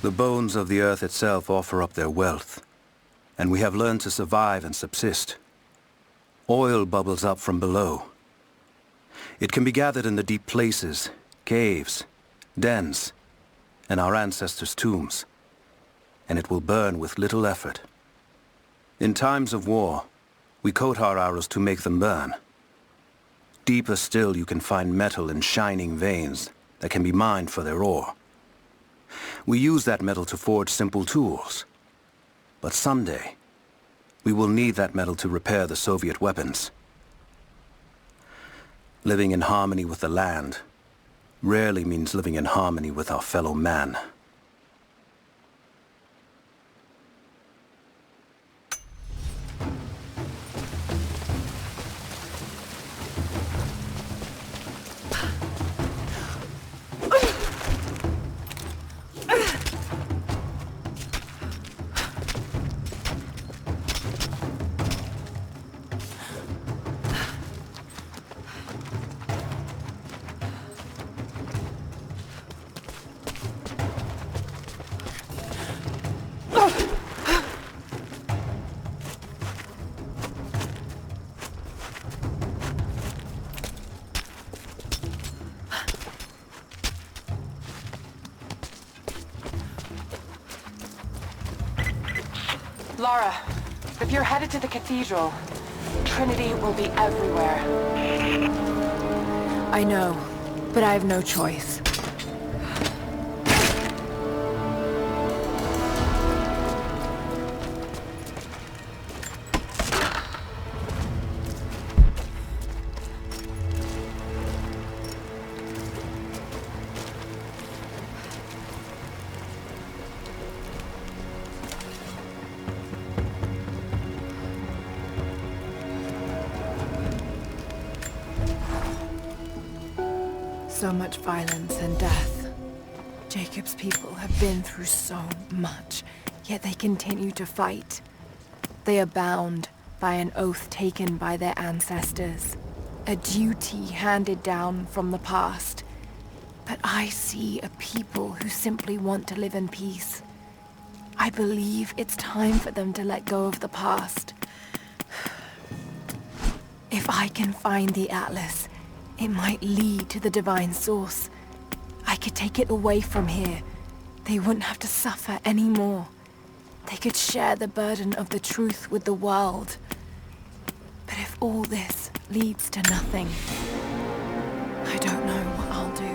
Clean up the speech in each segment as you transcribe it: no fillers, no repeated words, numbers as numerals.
The bones of the earth itself offer up their wealth, and we have learned to survive and subsist. Oil bubbles up from below. It can be gathered in the deep places, caves, dens, and our ancestors' tombs, and it will burn with little effort. In times of war, we coat our arrows to make them burn. Deeper still, you can find metal in shining veins that can be mined for their ore. We use that metal to forge simple tools. But someday, we will need that metal to repair the Soviet weapons. Living in harmony with the land rarely means living in harmony with our fellow man. Lara, if you're headed to the cathedral, Trinity will be everywhere. I know, but I have no choice. So much violence and death. Jacob's people have been through so much, yet they continue to fight. They are bound by an oath taken by their ancestors, a duty handed down from the past. But I see a people who simply want to live in peace. I believe it's time for them to let go of the past. If I can find the Atlas, it might lead to the divine source. I could take it away from here. They wouldn't have to suffer anymore. They could share the burden of the truth with the world. But if all this leads to nothing, I don't know what I'll do.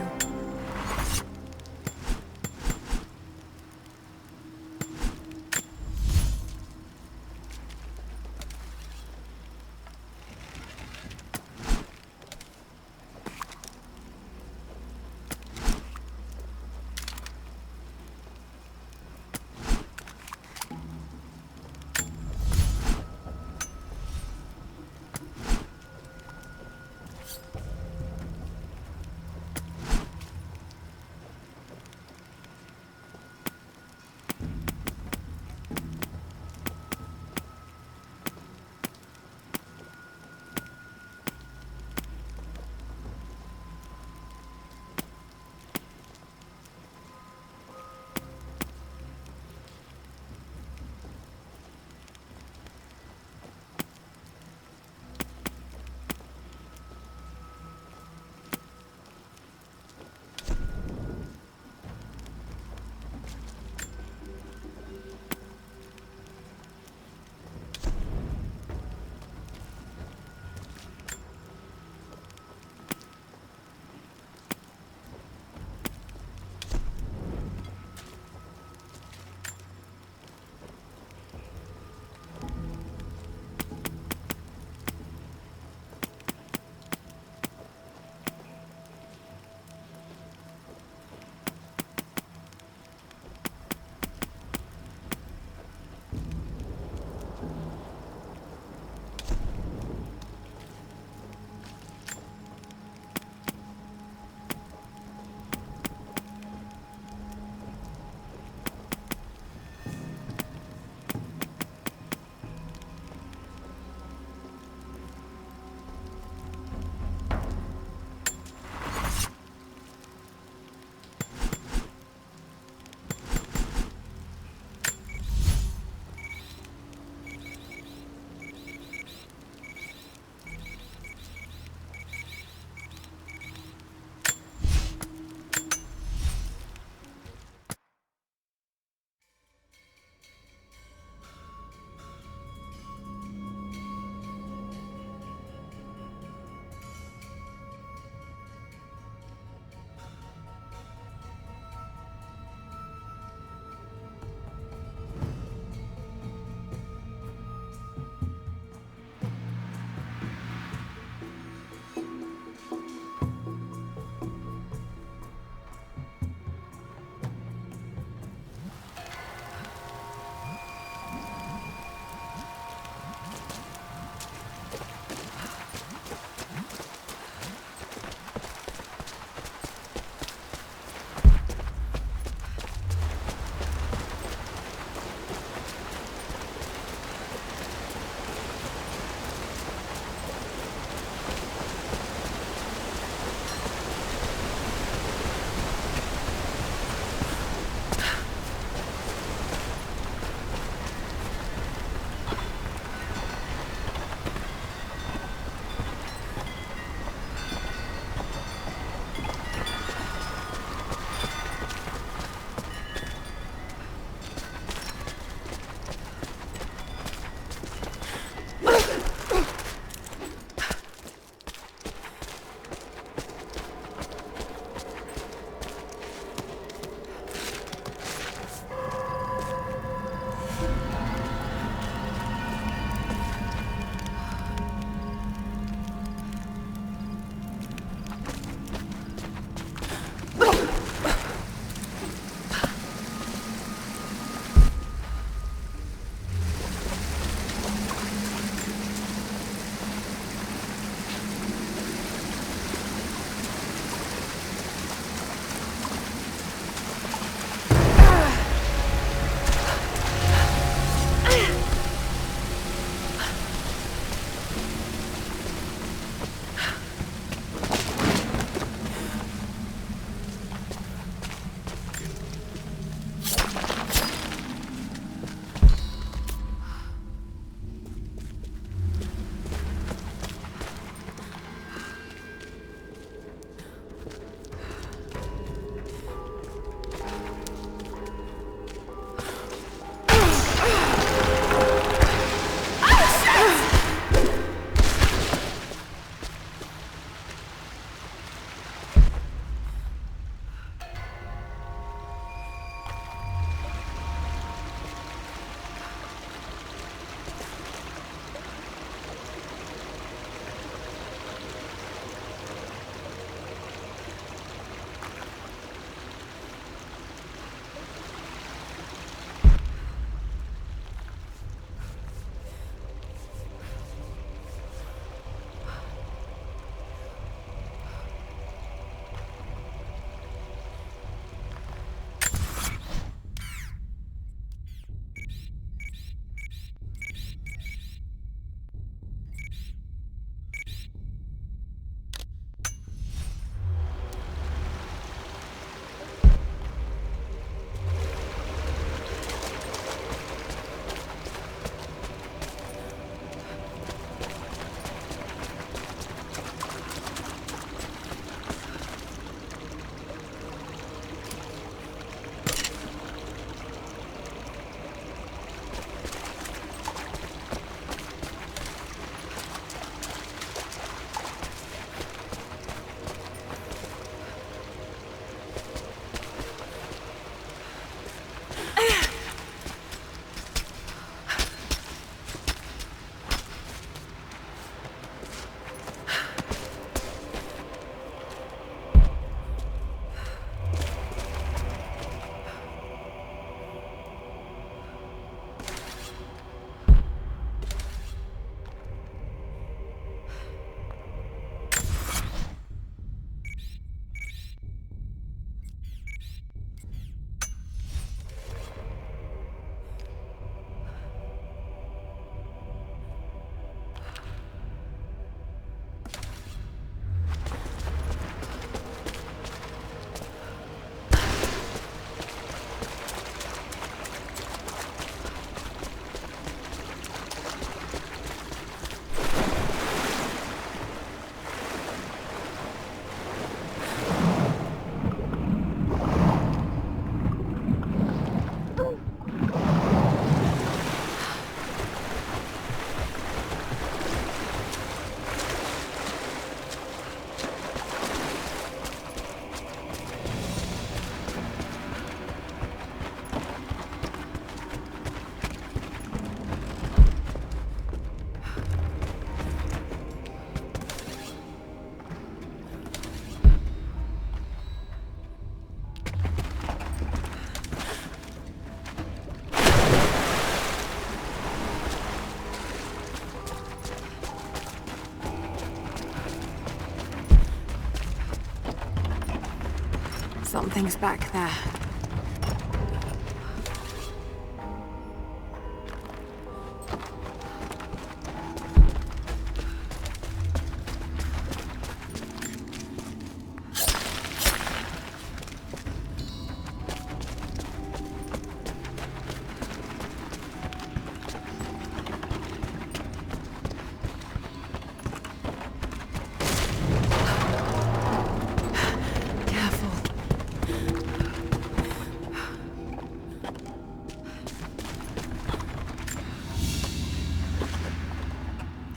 Something's back there.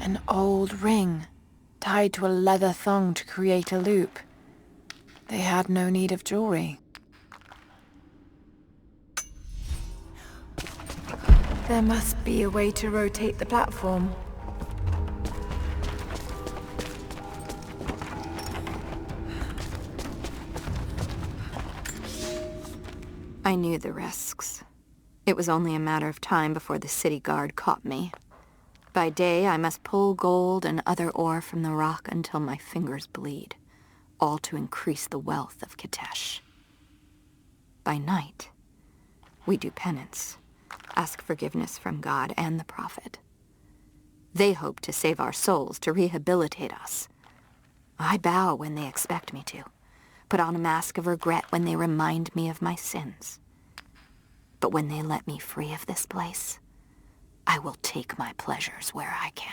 An old ring, tied to a leather thong to create a loop. They had no need of jewelry. There must be a way to rotate the platform. I knew the risks. It was only a matter of time before the city guard caught me. By day, I must pull gold and other ore from the rock until my fingers bleed, all to increase the wealth of Kitezh. By night, we do penance, ask forgiveness from God and the Prophet. They hope to save our souls, to rehabilitate us. I bow when they expect me to, put on a mask of regret when they remind me of my sins. But when they let me free of this place, I will take my pleasures where I can.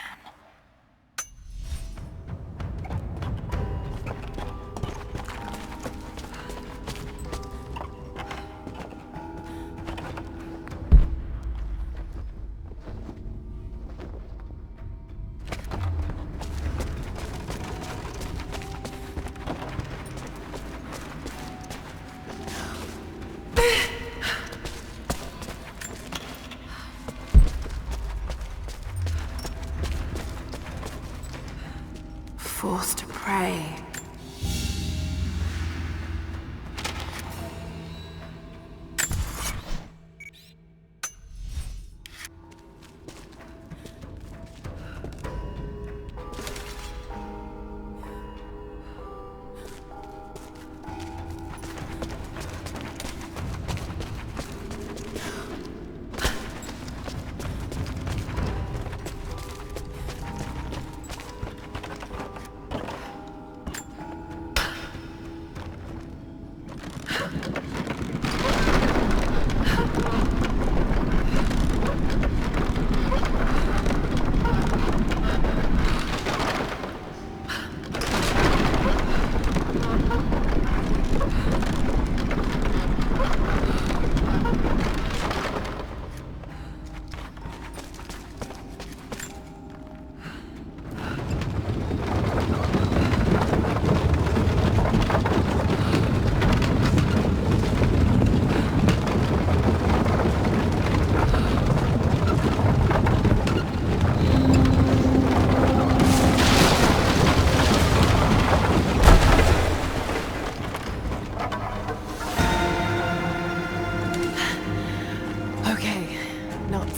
Forced to pray.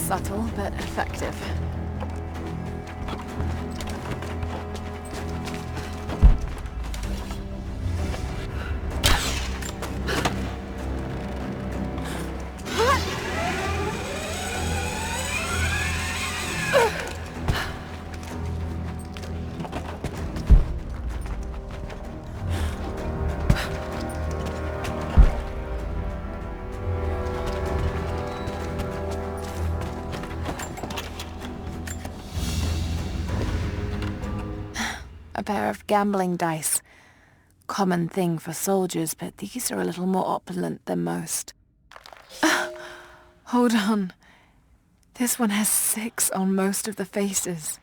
Subtle, but effective. A pair of gambling dice. Common thing for soldiers, but these are a little more opulent than most. Hold on. This one has 6 on most of the faces.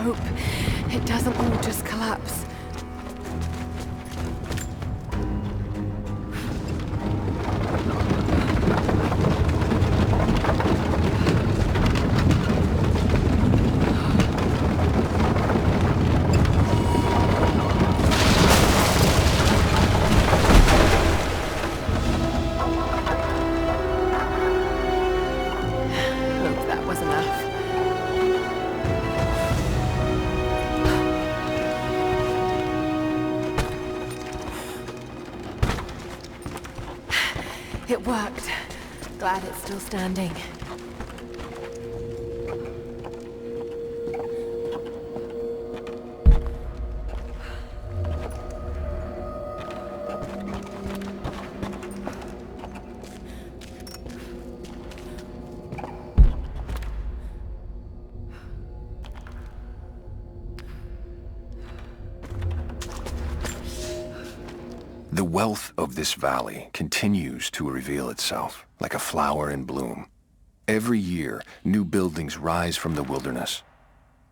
hope it doesn't all just collapse. Hope that was enough. It worked. Glad it's still standing. The wealth of this valley continues to reveal itself like a flower in bloom. Every year, new buildings rise from the wilderness.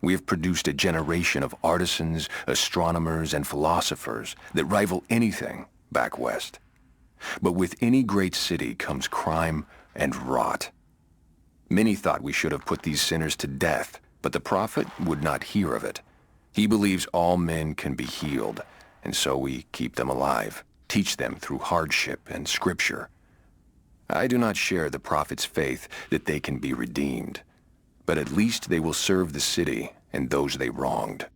We have produced a generation of artisans, astronomers, and philosophers that rival anything back west. But with any great city comes crime and rot. Many thought we should have put these sinners to death, but the prophet would not hear of it. He believes all men can be healed, and so we keep them alive, teach them through hardship and scripture. I do not share the prophet's faith that they can be redeemed, but at least they will serve the city and those they wronged.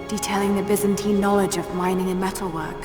Detailing the Byzantine knowledge of mining and metalwork.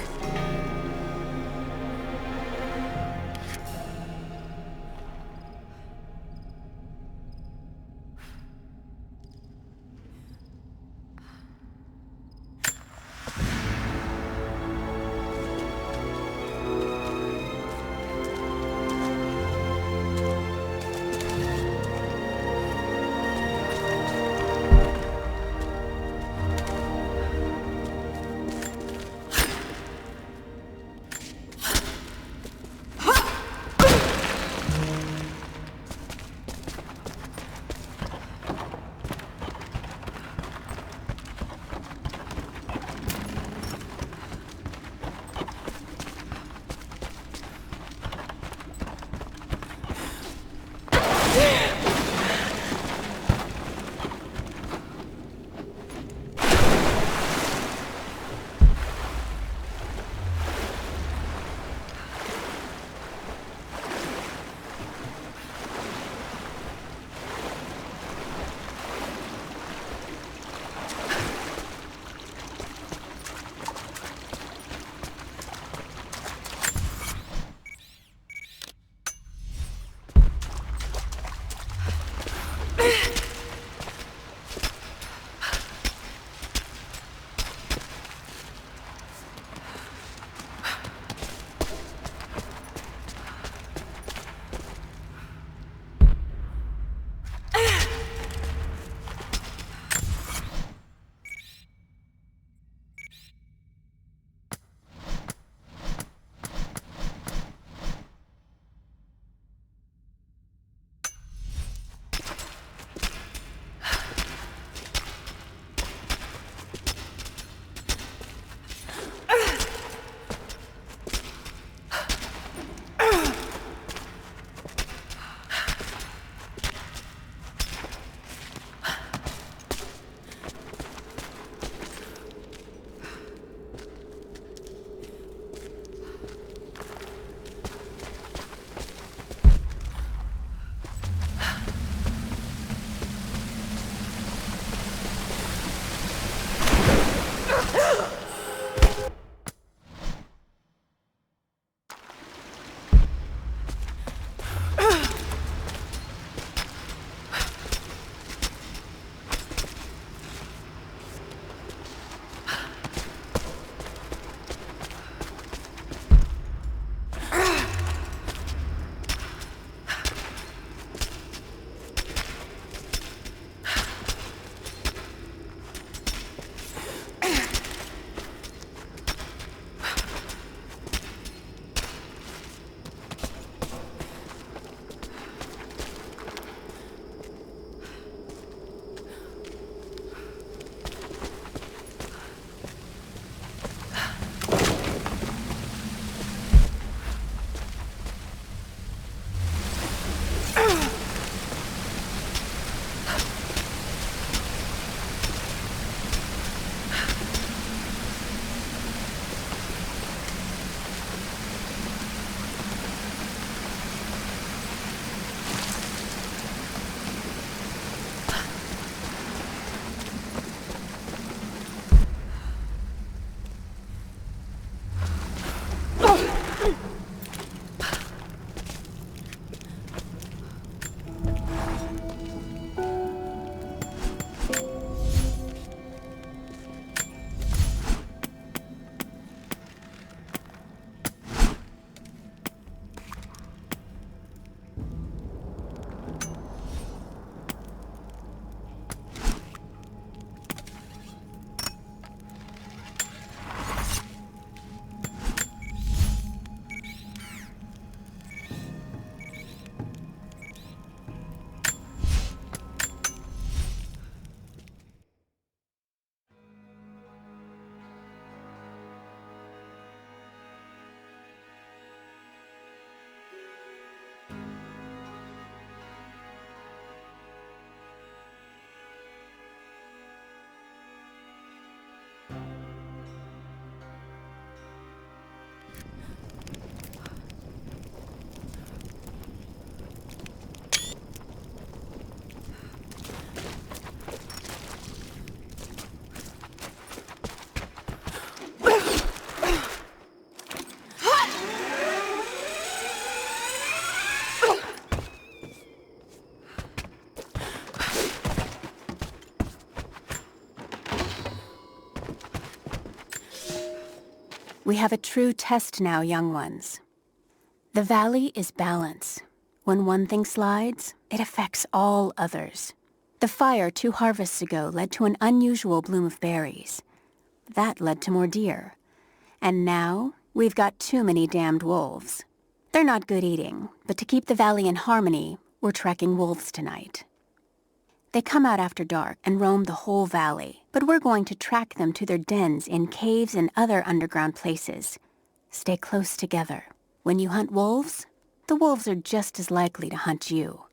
We have a true test now, young ones. The valley is balance. When one thing slides, it affects all others. The fire 2 harvests ago led to an unusual bloom of berries. That led to more deer. And now, we've got too many damned wolves. They're not good eating, but to keep the valley in harmony, we're tracking wolves tonight. They come out after dark and roam the whole valley, but we're going to track them to their dens in caves and other underground places. Stay close together. When you hunt wolves, the wolves are just as likely to hunt you.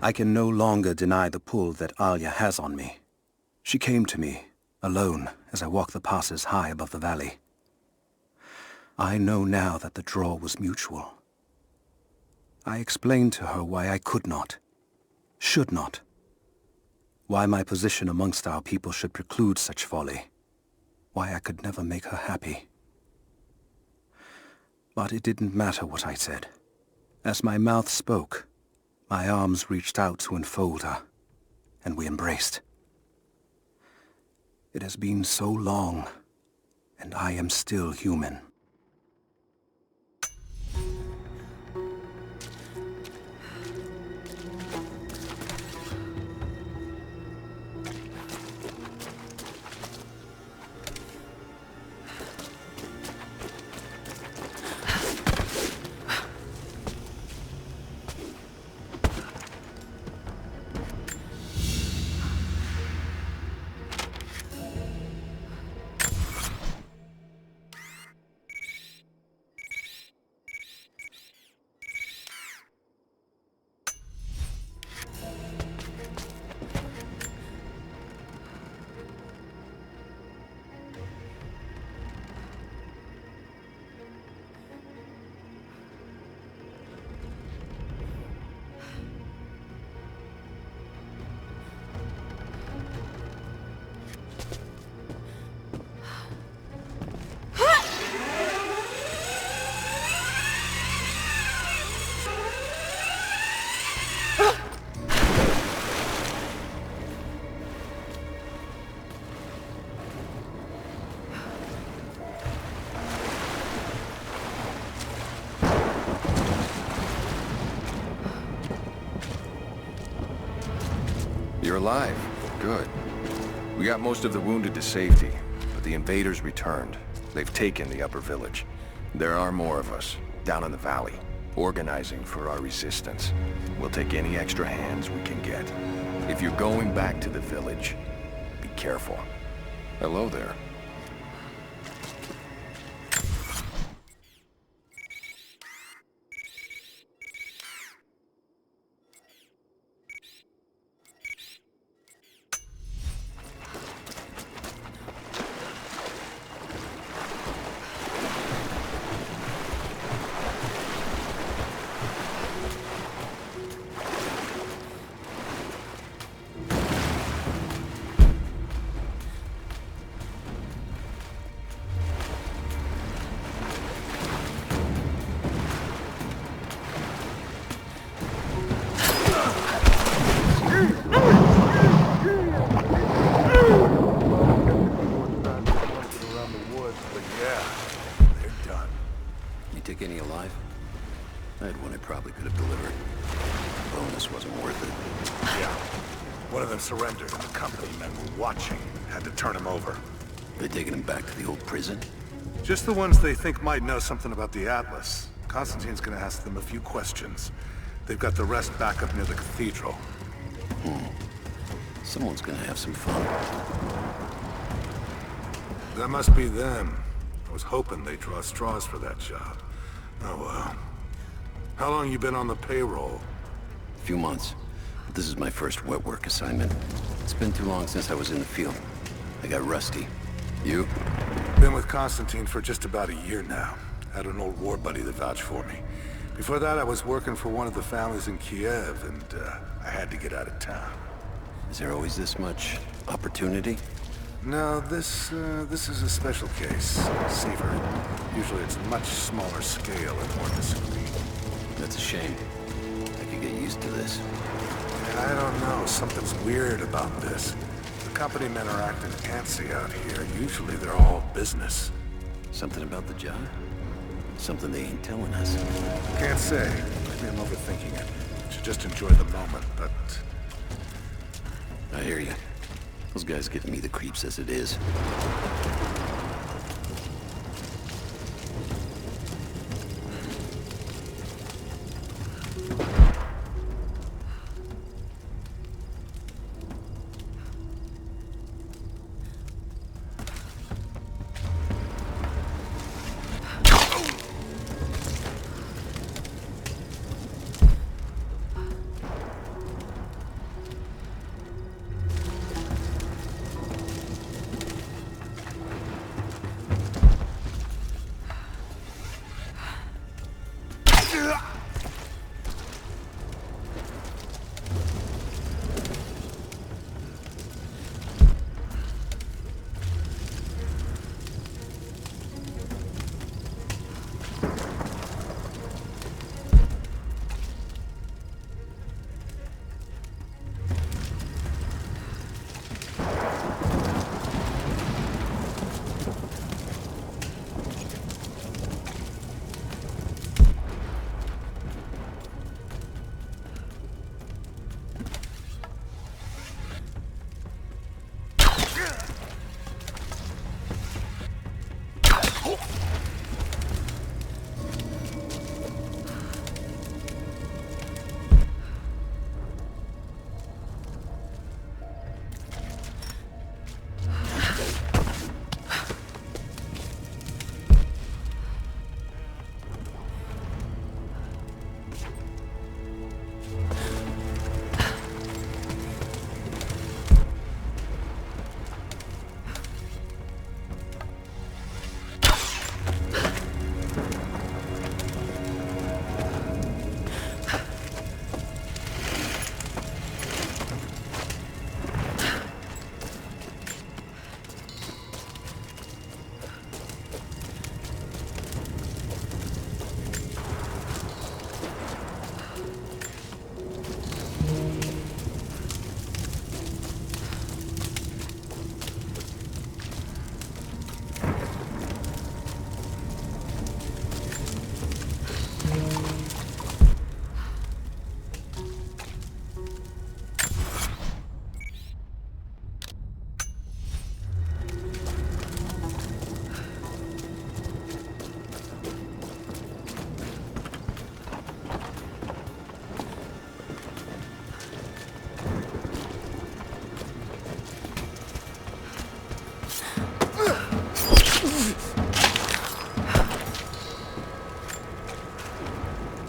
I can no longer deny the pull that Alia has on me. She came to me, alone, as I walked the passes high above the valley. I know now that the draw was mutual. I explained to her why I could not, should not, why my position amongst our people should preclude such folly, why I could never make her happy. But it didn't matter what I said. As my mouth spoke, my arms reached out to enfold her, and we embraced. It has been so long, and I am still human. You're alive. Good. We got most of the wounded to safety, but the invaders returned. They've taken the upper village. There are more of us, down in the valley, organizing for our resistance. We'll take any extra hands we can get. If you're going back to the village, be careful. Hello there. they're done. You take any alive? I had one I probably could have delivered. The bonus wasn't worth it. Yeah. One of them surrendered, and the company men were watching. Had to turn him over. They taking him back to the old prison? Just the ones they think might know something about the Atlas. Constantine's gonna ask them a few questions. They've got the rest back up near the cathedral. Someone's gonna have some fun. That must be them. I was hoping they'd draw straws for that job. Oh well. How long you been on the payroll? A few months. But this is my first wet work assignment. It's been too long since I was in the field. I got rusty. You? Been with Constantine for just about a year now. Had an old war buddy that vouched for me. Before that, I was working for one of the families in Kiev, and I had to get out of town. Is there always this much opportunity? No, this is a special case. Safer. Usually it's much smaller scale and more discreet. That's a shame. I could get used to this. I don't know. Something's weird about this. The company men are acting antsy out here. Usually they're all business. Something about the job? Something they ain't telling us. Can't say. Maybe I'm overthinking it. Should just enjoy the moment, but... I hear you. Those guys give me the creeps as it is.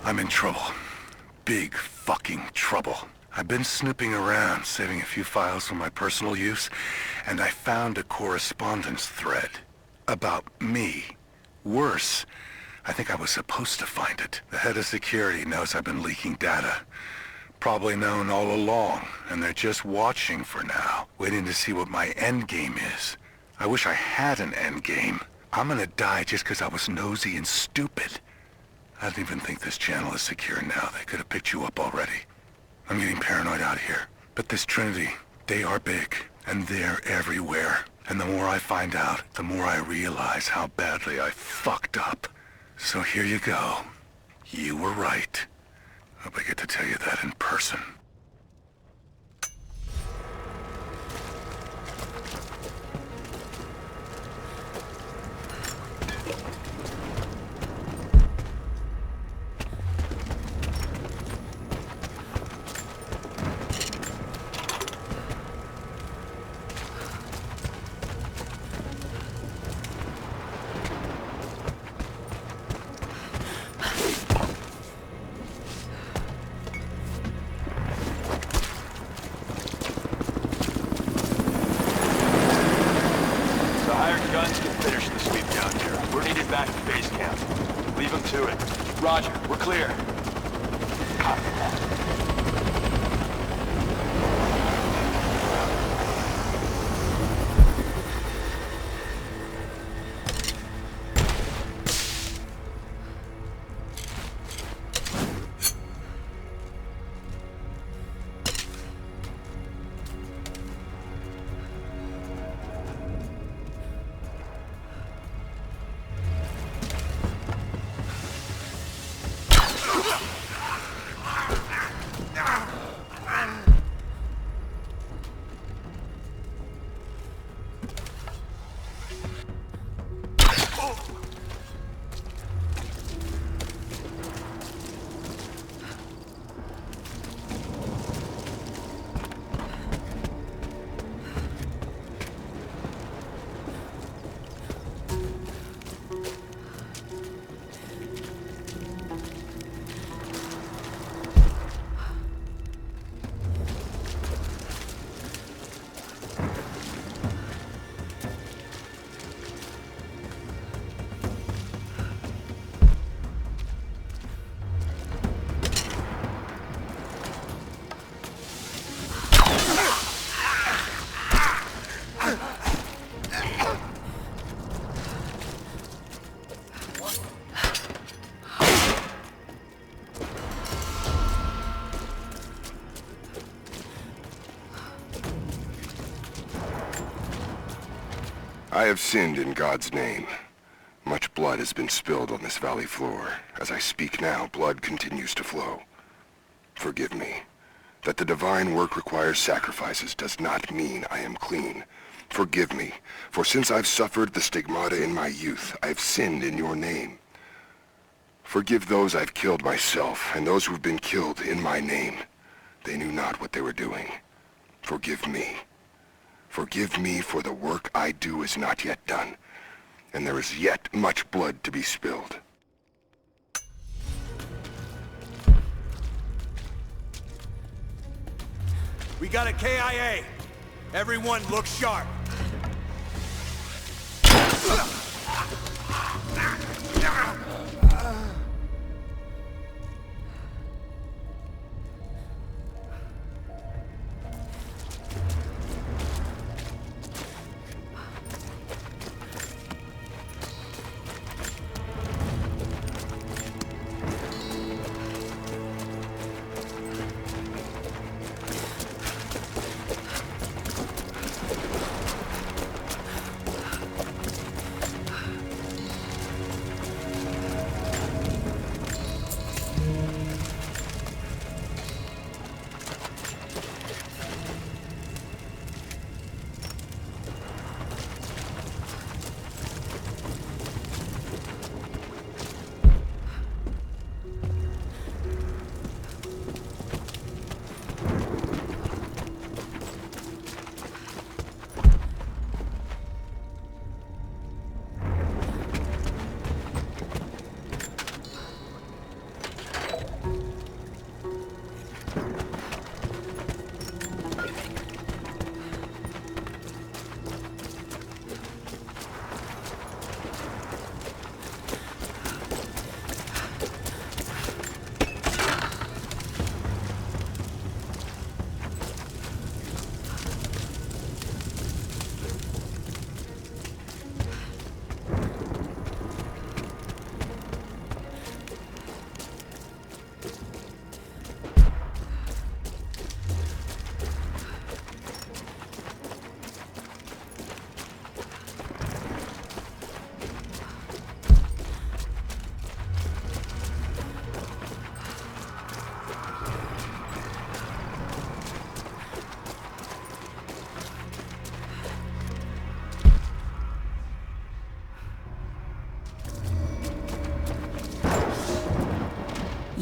I'm in trouble. Big fucking trouble. I've been snooping around, saving a few files for my personal use, and I found a correspondence thread about me. Worse, I think I was supposed to find it. The head of security knows I've been leaking data. Probably known all along, and they're just watching for now, waiting to see what my endgame is. I wish I had an endgame. I'm gonna die just because I was nosy and stupid. I don't even think this channel is secure now. They could have picked you up already. I'm getting paranoid out here. But this Trinity, they are big, and they're everywhere. And the more I find out, the more I realize how badly I fucked up. So here you go. You were right. Hope I get to tell you that in person. Roger, we're clear. Copy that. I have sinned in God's name. Much blood has been spilled on this valley floor. As I speak now, blood continues to flow. Forgive me. That the divine work requires sacrifices does not mean I am clean. Forgive me, for since I've suffered the stigmata in my youth, I have sinned in your name. Forgive those I've killed myself, and those who've been killed in my name. They knew not what they were doing. Forgive me. Forgive me, for the work I do is not yet done, and there is yet much blood to be spilled. We got a KIA. Everyone look sharp.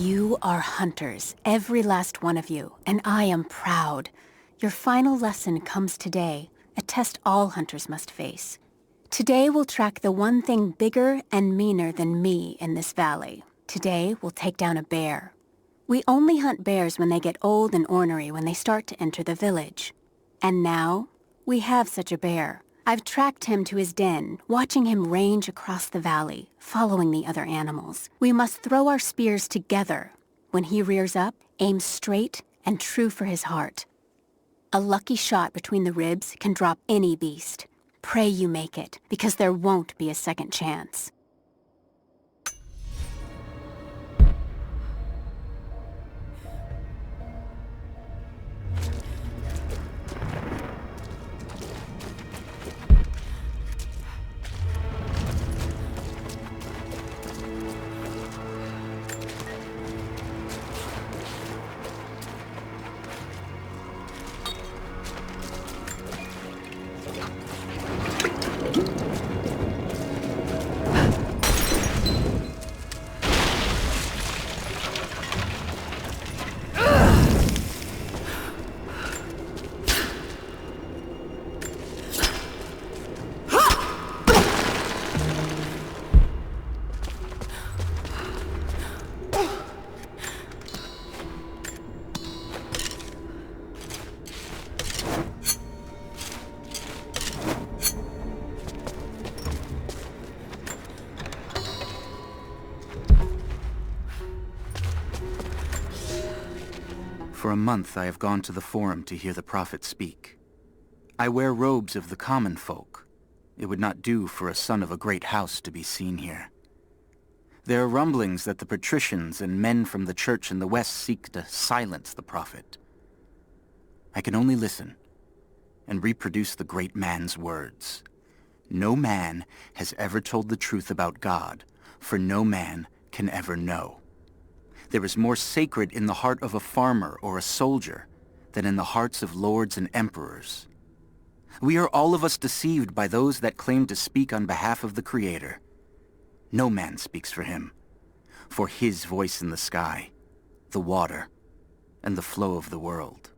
You are hunters, every last one of you, and I am proud. Your final lesson comes today, a test all hunters must face. Today we'll track the one thing bigger and meaner than me in this valley. Today we'll take down a bear. We only hunt bears when they get old and ornery when they start to enter the village. And now, we have such a bear. I've tracked him to his den, watching him range across the valley, following the other animals. We must throw our spears together. When he rears up, aim straight and true for his heart. A lucky shot between the ribs can drop any beast. Pray you make it, because there won't be a second chance. For a month I have gone to the Forum to hear the Prophet speak. I wear robes of the common folk. It would not do for a son of a great house to be seen here. There are rumblings that the patricians and men from the church in the west seek to silence the Prophet. I can only listen and reproduce the great man's words. No man has ever told the truth about God, for no man can ever know. There is more sacred in the heart of a farmer or a soldier than in the hearts of lords and emperors. We are all of us deceived by those that claim to speak on behalf of the Creator. No man speaks for him, for his voice in the sky, the water, and the flow of the world.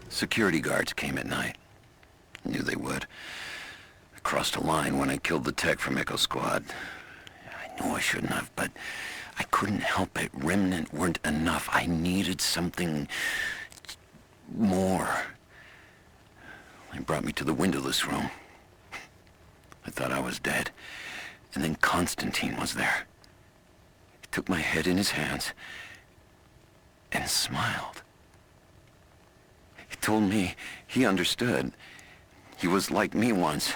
Security guards came at night. Knew they would. I crossed a line when I killed the tech from Echo Squad. I knew I shouldn't have, but I couldn't help it. Remnant weren't enough. I needed something more. They brought me to the windowless room. I thought I was dead. And then Constantine was there. He took my head in his hands and smiled. He told me he understood. He was like me once.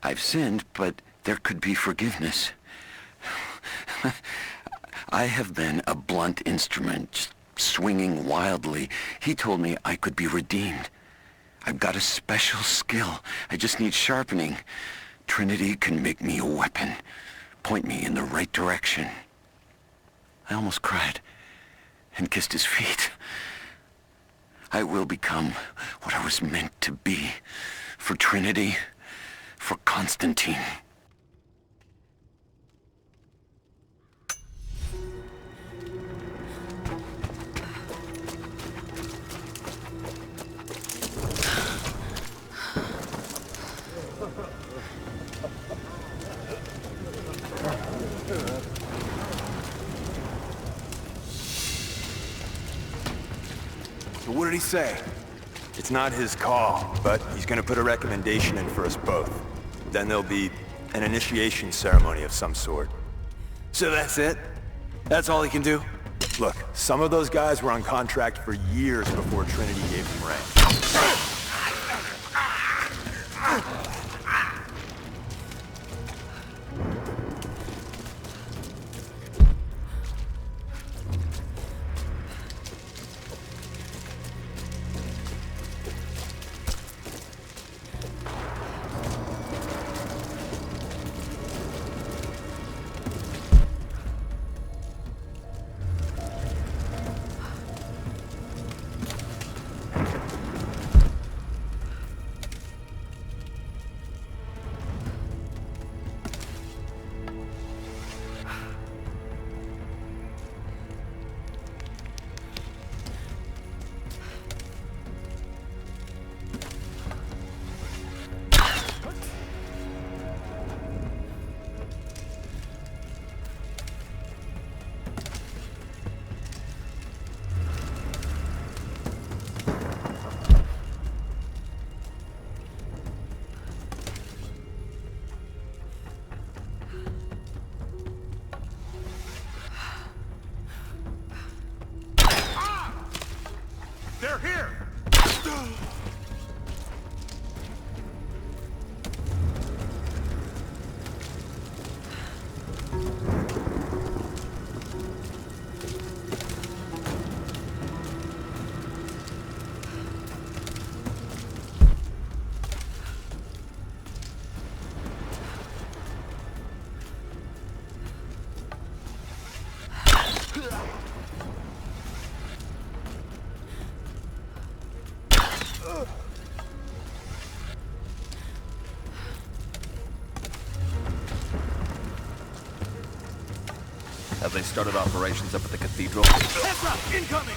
I've sinned, but there could be forgiveness. I have been a blunt instrument, just swinging wildly. He told me I could be redeemed. I've got a special skill. I just need sharpening. Trinity can make me a weapon, point me in the right direction. I almost cried and kissed his feet. I will become what I was meant to be. For Trinity, for Constantine. So what did he say? It's not his call, but he's gonna put a recommendation in for us both. Then there'll be an initiation ceremony of some sort. So that's it? That's all he can do? Look, some of those guys were on contract for years before Trinity gave them rank. They're here! Have they started operations up at the cathedral? Ezra, incoming!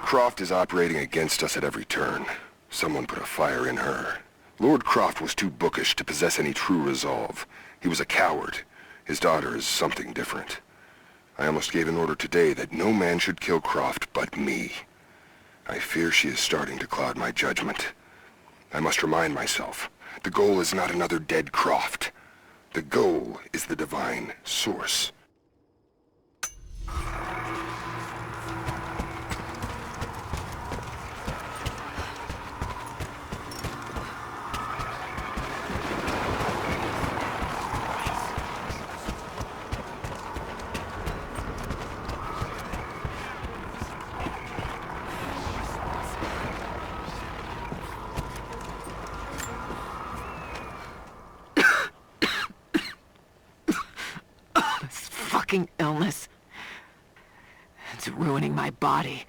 Croft is operating against us at every turn. Someone put a fire in her. Lord Croft was too bookish to possess any true resolve. He was a coward. His daughter is something different. I almost gave an order today that no man should kill Croft but me. I fear she is starting to cloud my judgment. I must remind myself, the goal is not another dead Croft. The goal is the divine source. Illness. It's ruining my body.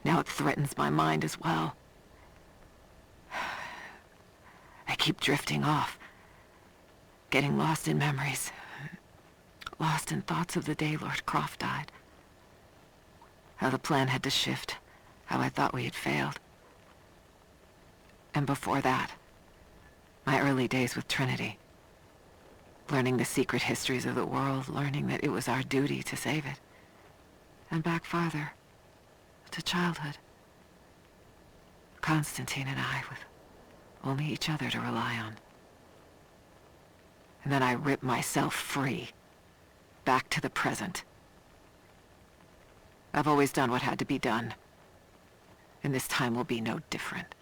Now it threatens my mind as well. I keep drifting off. Getting lost in memories. Lost in thoughts of the day Lord Croft died. How the plan had to shift. How I thought we had failed. And before that, my early days with Trinity. Learning the secret histories of the world, learning that it was our duty to save it. And back farther, to childhood. Constantine and I, with only each other to rely on. And then I ripped myself free, back to the present. I've always done what had to be done, and this time will be no different.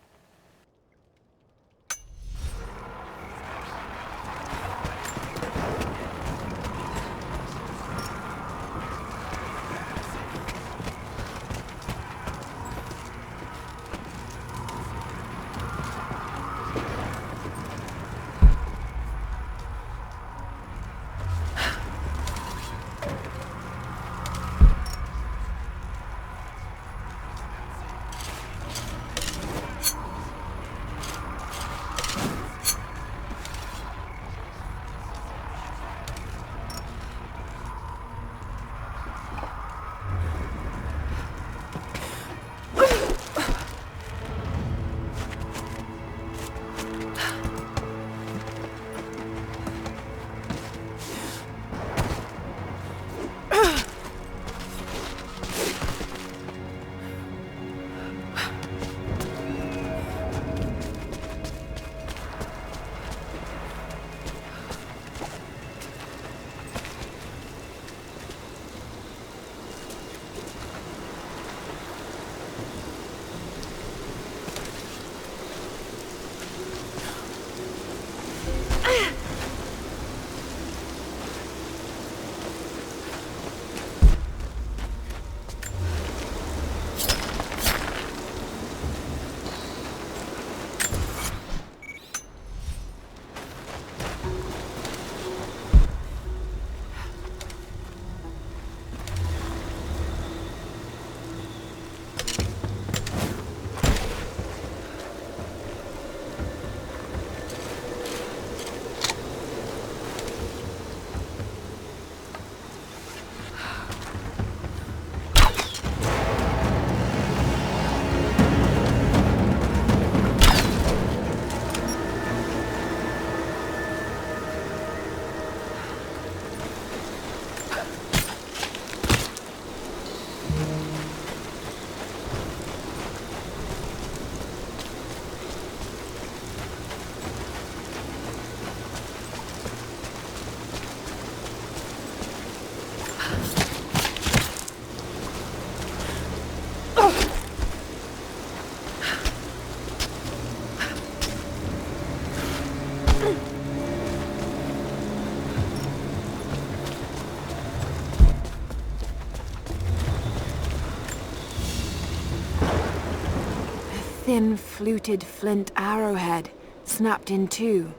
Thin, fluted flint arrowhead, snapped in two.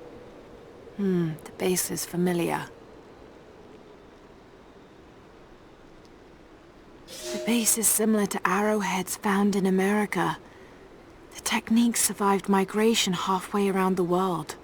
The base is familiar. The base is similar to arrowheads found in America. The technique survived migration halfway around the world.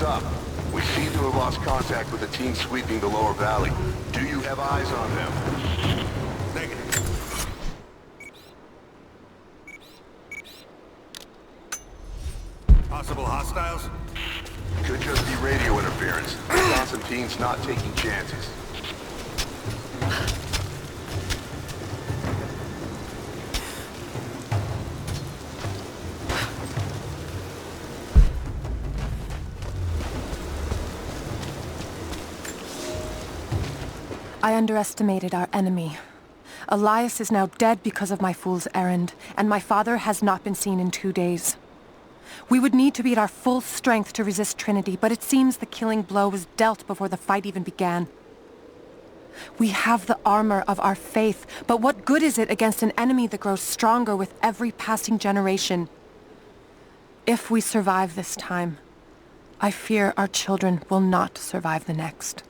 What's up? We seem to have lost contact with the team sweeping the lower valley. Do you have eyes on them? Negative. Possible hostiles? Could just be radio interference. Constantine's not taking chances. I underestimated our enemy. Elias is now dead because of my fool's errand, and my father has not been seen in 2 days. We would need to be at our full strength to resist Trinity, but it seems the killing blow was dealt before the fight even began. We have the armor of our faith, but what good is it against an enemy that grows stronger with every passing generation? If we survive this time, I fear our children will not survive the next.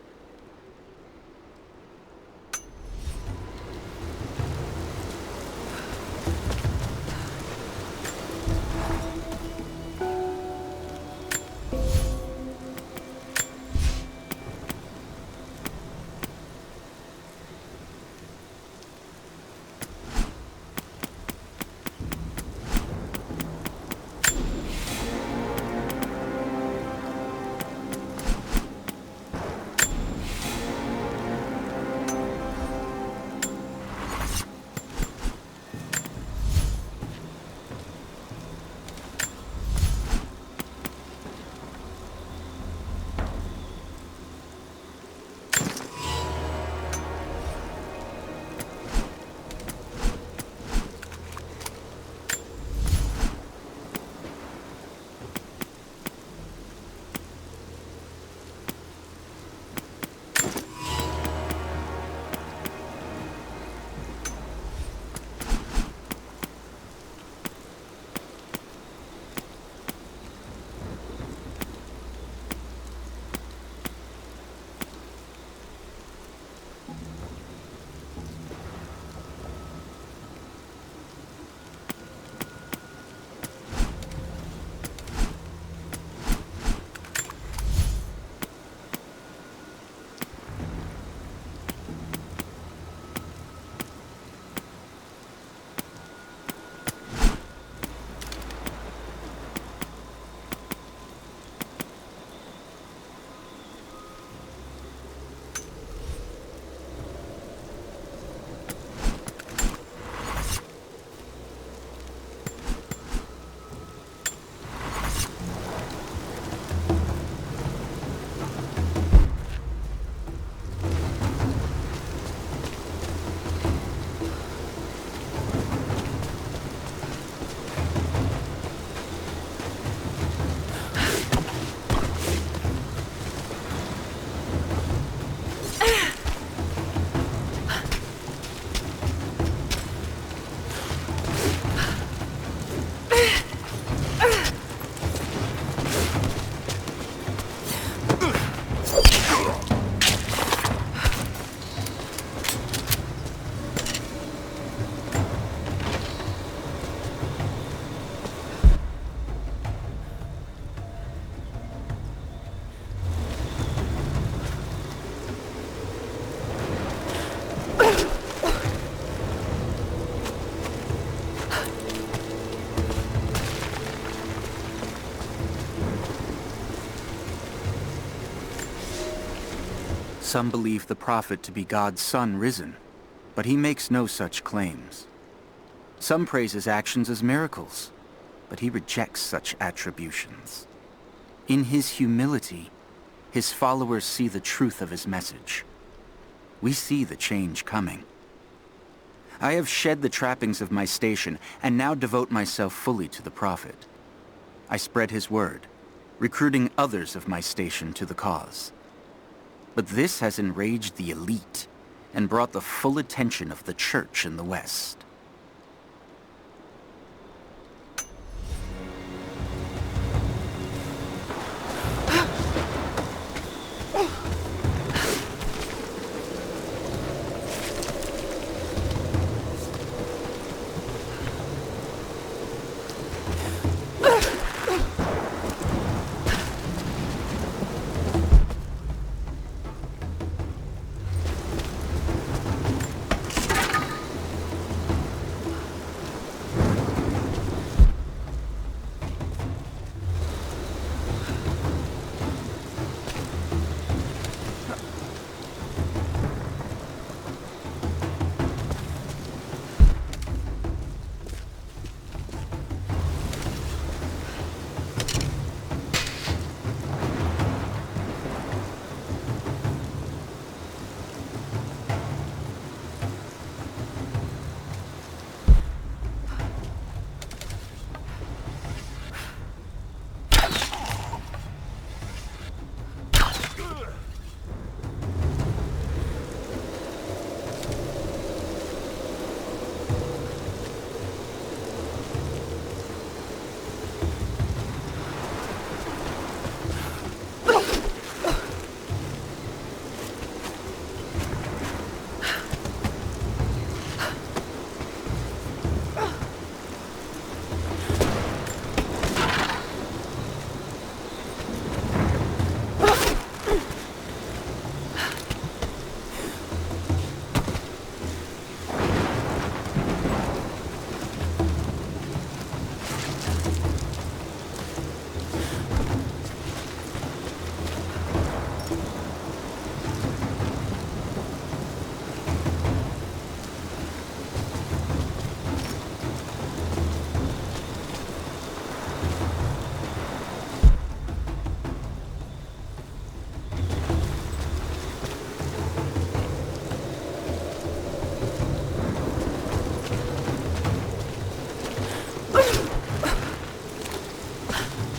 Some believe the prophet to be God's son risen, but he makes no such claims. Some praise his actions as miracles, but he rejects such attributions. In his humility, his followers see the truth of his message. We see the change coming. I have shed the trappings of my station and now devote myself fully to the prophet. I spread his word, recruiting others of my station to the cause. But this has enraged the elite and brought the full attention of the church in the West. Ugh.